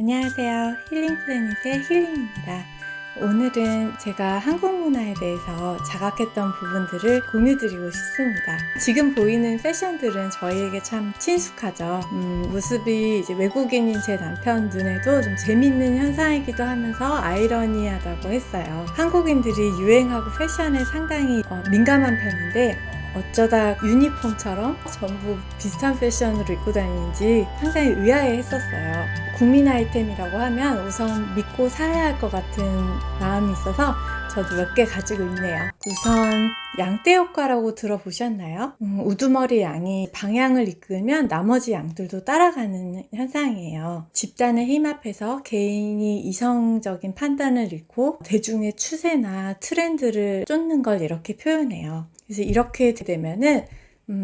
안녕하세요. 힐링플래닛의 힐링입니다. 오늘은 제가 한국 문화에 대해서 자각했던 부분들을 공유드리고 싶습니다. 지금 보이는 패션들은 저희에게 참 친숙하죠. 모습이 이제 외국인인 제 남편 눈에도 좀 재밌는 현상이기도 하면서 아이러니하다고 했어요. 한국인들이 유행하고 패션에 상당히 민감한 편인데 어쩌다 유니폼처럼 전부 비슷한 패션으로 입고 다니는지 상당히 의아해 했었어요. 국민 아이템이라고 하면 우선 믿고 사야 할 것 같은 마음이 있어서 저도 몇 개 가지고 있네요. 우선 양떼 효과라고 들어보셨나요? 우두머리 양이 방향을 이끌면 나머지 양들도 따라가는 현상이에요. 집단의 힘 앞에서 개인이 이성적인 판단을 잃고 대중의 추세나 트렌드를 쫓는 걸 이렇게 표현해요. 그래서 이렇게 되면은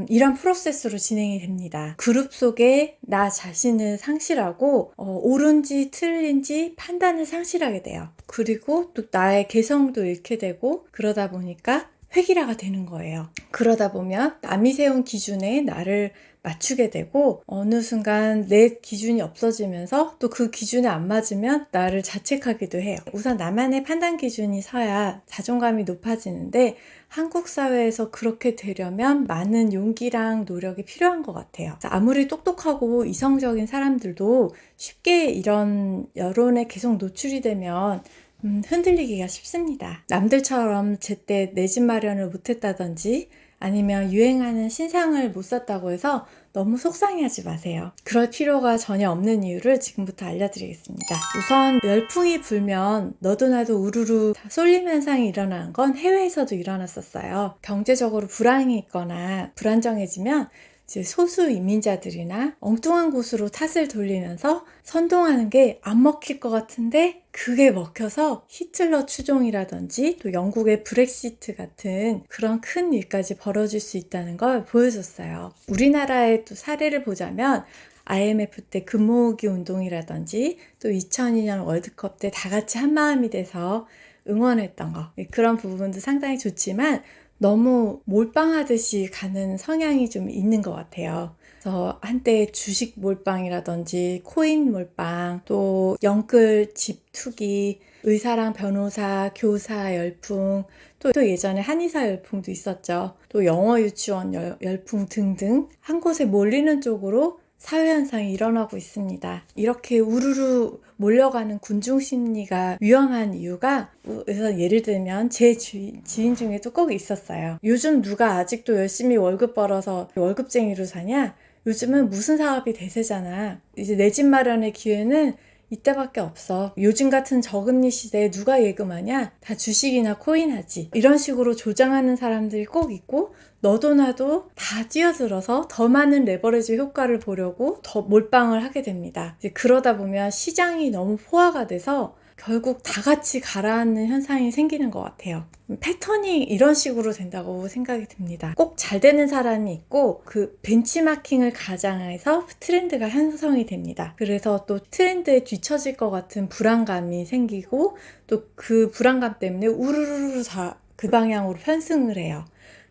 이런 프로세스로 진행이 됩니다. 그룹 속에 나 자신을 상실하고 옳은지 틀린지 판단을 상실하게 돼요. 그리고 또 나의 개성도 잃게 되고 그러다 보니까 획일화가 되는 거예요. 그러다 보면 남이 세운 기준에 나를 맞추게 되고 어느 순간 내 기준이 없어지면서 또 그 기준에 안 맞으면 나를 자책하기도 해요. 우선 나만의 판단 기준이 서야 자존감이 높아지는데 한국 사회에서 그렇게 되려면 많은 용기랑 노력이 필요한 것 같아요. 아무리 똑똑하고 이성적인 사람들도 쉽게 이런 여론에 계속 노출이 되면 흔들리기가 쉽습니다. 남들처럼 제때 내 집 마련을 못했다든지 아니면 유행하는 신상을 못 샀다고 해서 너무 속상해하지 마세요. 그럴 필요가 전혀 없는 이유를 지금부터 알려드리겠습니다. 우선 열풍이 불면 너도 나도 우르르 다 쏠림 현상이 일어나는 건 해외에서도 일어났었어요. 경제적으로 불황이 있거나 불안정해지면 이제 소수 이민자들이나 엉뚱한 곳으로 탓을 돌리면서 선동하는 게 안 먹힐 것 같은데 그게 먹혀서 히틀러 추종이라든지 또 영국의 브렉시트 같은 그런 큰 일까지 벌어질 수 있다는 걸 보여줬어요. 우리나라의 또 사례를 보자면 IMF 때 금모으기 운동이라든지 또 2002년 월드컵 때 다 같이 한마음이 돼서 응원했던 거, 그런 부분도 상당히 좋지만 너무 몰빵하듯이 가는 성향이 좀 있는 것 같아요. 그래서 한때 주식 몰빵이라든지 코인 몰빵, 또 영끌 집 투기, 의사랑 변호사, 교사 열풍, 또 예전에 한의사 열풍도 있었죠. 또 영어 유치원 열풍 등등 한 곳에 몰리는 쪽으로 사회현상이 일어나고 있습니다. 이렇게 우르르 몰려가는 군중 심리가 위험한 이유가, 그래서 예를 들면 제 지인 중에도 꼭 있었어요. 요즘 누가 아직도 열심히 월급 벌어서 월급쟁이로 사냐? 요즘은 무슨 사업이 대세잖아. 이제 내 집 마련의 기회는 이때밖에 없어. 요즘 같은 저금리 시대에 누가 예금하냐? 다 주식이나 코인 하지. 이런 식으로 조장하는 사람들이 꼭 있고 너도 나도 다 뛰어들어서 더 많은 레버리지 효과를 보려고 더 몰빵을 하게 됩니다. 이제 그러다 보면 시장이 너무 포화가 돼서 결국 다 같이 가라앉는 현상이 생기는 것 같아요. 패턴이 이런 식으로 된다고 생각이 듭니다. 꼭 잘 되는 사람이 있고 그 벤치마킹을 가장해서 트렌드가 형성이 됩니다. 그래서 또 트렌드에 뒤처질 것 같은 불안감이 생기고 또 그 불안감 때문에 우르르르 다 그 방향으로 편승을 해요.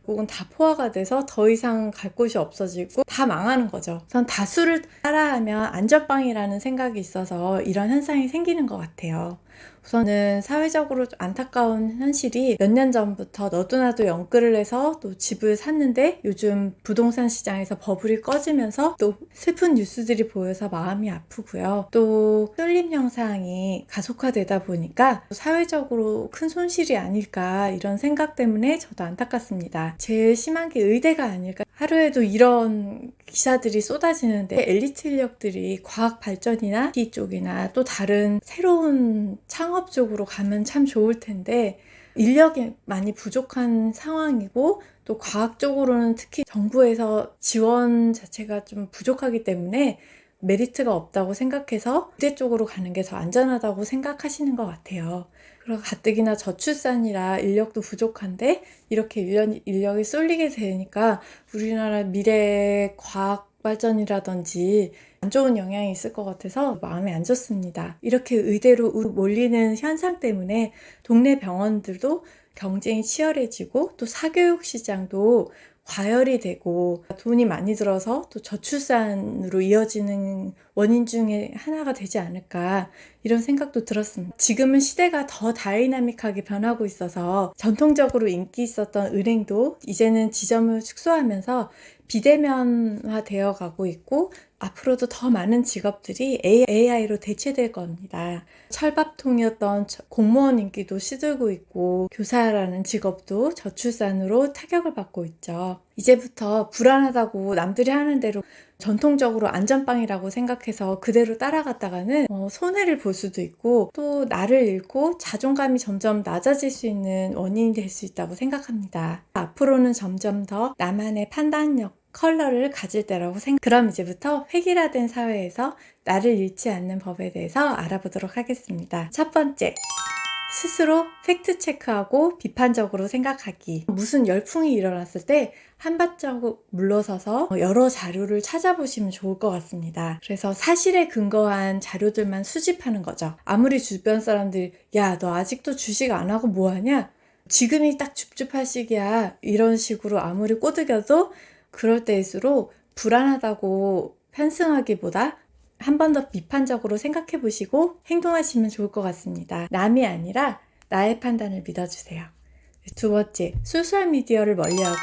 혹은 다 포화가 돼서 더 이상 갈 곳이 없어지고 다 망하는 거죠. 전 다수를 따라하면 안전빵이라는 생각이 있어서 이런 현상이 생기는 것 같아요. 우선은 사회적으로 안타까운 현실이 몇 년 전부터 너도 나도 영끌을 해서 또 집을 샀는데 요즘 부동산 시장에서 버블이 꺼지면서 또 슬픈 뉴스들이 보여서 마음이 아프고요. 또 쏠림 현상이 가속화되다 보니까 사회적으로 큰 손실이 아닐까 이런 생각 때문에 저도 안타깝습니다. 제일 심한 게 의대가 아닐까. 하루에도 이런 기사들이 쏟아지는데 엘리트 인력들이 과학 발전이나 IT 쪽이나 또 다른 새로운 창업 쪽으로 가면 참 좋을 텐데 인력이 많이 부족한 상황이고 또 과학적으로는 특히 정부에서 지원 자체가 좀 부족하기 때문에 메리트가 없다고 생각해서 의대 쪽으로 가는 게 더 안전하다고 생각하시는 것 같아요. 그리고 가뜩이나 저출산이라 인력도 부족한데 이렇게 인력이 쏠리게 되니까 우리나라 미래 과학 발전이라든지 안 좋은 영향이 있을 것 같아서 마음이 안 좋습니다. 이렇게 의대로 몰리는 현상 때문에 동네 병원들도 경쟁이 치열해지고 또 사교육 시장도 과열이 되고 돈이 많이 들어서 또 저출산으로 이어지는 원인 중에 하나가 되지 않을까, 이런 생각도 들었습니다. 지금은 시대가 더 다이나믹하게 변하고 있어서 전통적으로 인기 있었던 은행도 이제는 지점을 축소하면서 비대면화 되어 가고 있고, 앞으로도 더 많은 직업들이 AI로 대체될 겁니다. 철밥통이었던 공무원 인기도 시들고 있고, 교사라는 직업도 저출산으로 타격을 받고 있죠. 이제부터 불안하다고 남들이 하는 대로 전통적으로 안전빵이라고 생각해서 그대로 따라갔다가는 손해를 볼 수도 있고, 또 나를 잃고 자존감이 점점 낮아질 수 있는 원인이 될 수 있다고 생각합니다. 앞으로는 점점 더 나만의 판단력, 컬러를 가질 때라고 그럼 이제부터 획일화된 사회에서 나를 잃지 않는 법에 대해서 알아보도록 하겠습니다. 첫 번째, 스스로 팩트체크하고 비판적으로 생각하기. 무슨 열풍이 일어났을 때 한 발자국 물러서서 여러 자료를 찾아보시면 좋을 것 같습니다. 그래서 사실에 근거한 자료들만 수집하는 거죠. 아무리 주변 사람들이 야, 너 아직도 주식 안 하고 뭐 하냐? 지금이 딱 줍줍할 시기야, 이런 식으로 아무리 꼬드겨도 그럴 때일수록 불안하다고 편승하기보다 한 번 더 비판적으로 생각해 보시고 행동하시면 좋을 것 같습니다. 남이 아니라 나의 판단을 믿어주세요. 두 번째, 소셜미디어를 멀리하고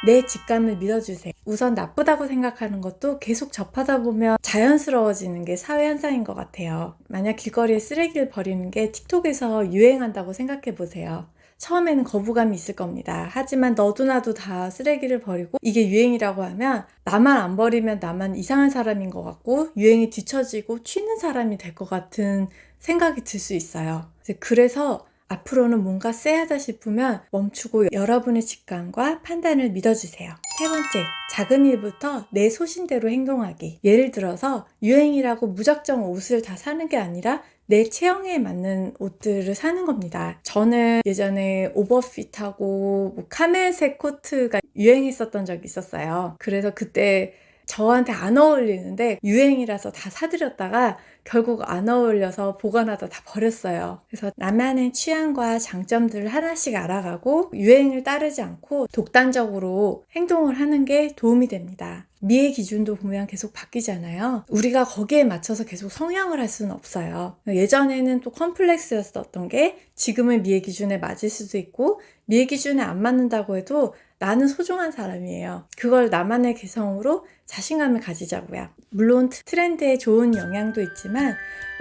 내 직감을 믿어주세요. 우선 나쁘다고 생각하는 것도 계속 접하다 보면 자연스러워지는 게 사회 현상인 것 같아요. 만약 길거리에 쓰레기를 버리는 게 틱톡에서 유행한다고 생각해 보세요. 처음에는 거부감이 있을 겁니다. 하지만 너도 나도 다 쓰레기를 버리고 이게 유행이라고 하면 나만 안 버리면 나만 이상한 사람인 것 같고 유행이 뒤처지고 튀는 사람이 될 것 같은 생각이 들 수 있어요. 그래서 앞으로는 뭔가 쎄하다 싶으면 멈추고 여러분의 직감과 판단을 믿어주세요. 세 번째, 작은 일부터 내 소신대로 행동하기. 예를 들어서 유행이라고 무작정 옷을 다 사는 게 아니라 내 체형에 맞는 옷들을 사는 겁니다. 저는 예전에 오버핏하고 카멜색 코트가 유행했었던 적이 있었어요. 그래서 그때 저한테 안 어울리는데 유행이라서 다 사들였다가 결국 안 어울려서 보관하다 다 버렸어요. 그래서 나만의 취향과 장점들을 하나씩 알아가고 유행을 따르지 않고 독단적으로 행동을 하는 게 도움이 됩니다. 미의 기준도 보면 계속 바뀌잖아요. 우리가 거기에 맞춰서 계속 성형을 할 수는 없어요. 예전에는 또 컴플렉스였었던 게 지금은 미의 기준에 맞을 수도 있고, 미의 기준에 안 맞는다고 해도 나는 소중한 사람이에요. 그걸 나만의 개성으로 자신감을 가지자고요. 물론 트렌드에 좋은 영향도 있지만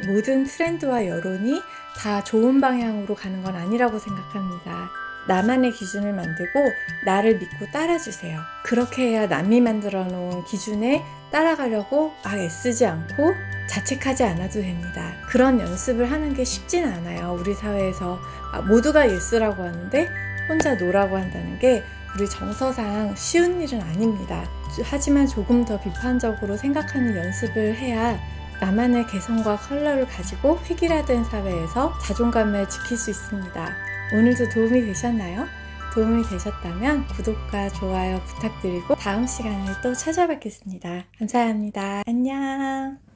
모든 트렌드와 여론이 다 좋은 방향으로 가는 건 아니라고 생각합니다. 나만의 기준을 만들고 나를 믿고 따라주세요. 그렇게 해야 남이 만들어 놓은 기준에 따라가려고 막 애쓰지 않고 자책하지 않아도 됩니다. 그런 연습을 하는 게 쉽진 않아요. 우리 사회에서 모두가 예스라고 하는데 혼자 노라고 한다는 게 우리 정서상 쉬운 일은 아닙니다. 하지만 조금 더 비판적으로 생각하는 연습을 해야 나만의 개성과 컬러를 가지고 획일화된 사회에서 자존감을 지킬 수 있습니다. 오늘도 도움이 되셨나요? 도움이 되셨다면 구독과 좋아요 부탁드리고 다음 시간에 또 찾아뵙겠습니다. 감사합니다. 안녕.